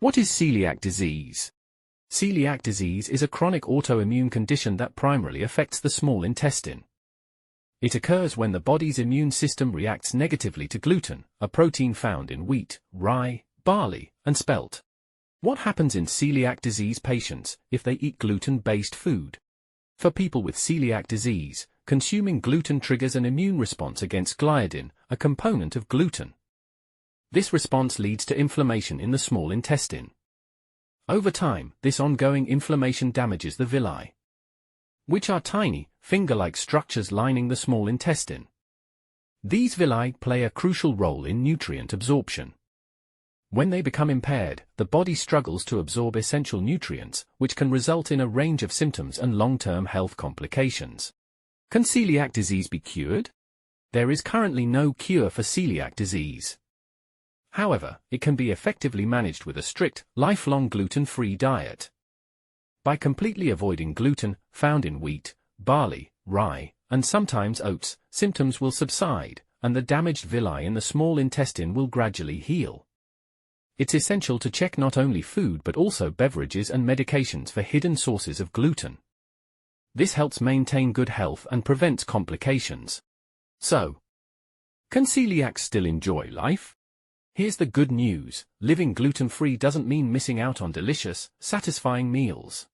What is celiac disease? Celiac disease is a chronic autoimmune condition that primarily affects the small intestine. It occurs when the body's immune system reacts negatively to gluten, a protein found in wheat, rye, barley, and spelt. What happens in celiac disease patients if they eat gluten-based food? For people with celiac disease, consuming gluten triggers an immune response against gliadin, a component of gluten. This response leads to inflammation in the small intestine. Over time, this ongoing inflammation damages the villi, which are tiny, finger-like structures lining the small intestine. These villi play a crucial role in nutrient absorption. When they become impaired, the body struggles to absorb essential nutrients, which can result in a range of symptoms and long-term health complications. Can celiac disease be cured? There is currently no cure for celiac disease. However, it can be effectively managed with a strict, lifelong gluten-free diet. By completely avoiding gluten, found in wheat, barley, rye, and sometimes oats, symptoms will subside, and the damaged villi in the small intestine will gradually heal. It's essential to check not only food but also beverages and medications for hidden sources of gluten. This helps maintain good health and prevents complications. So, can celiacs still enjoy life? Here's the good news: living gluten-free doesn't mean missing out on delicious, satisfying meals.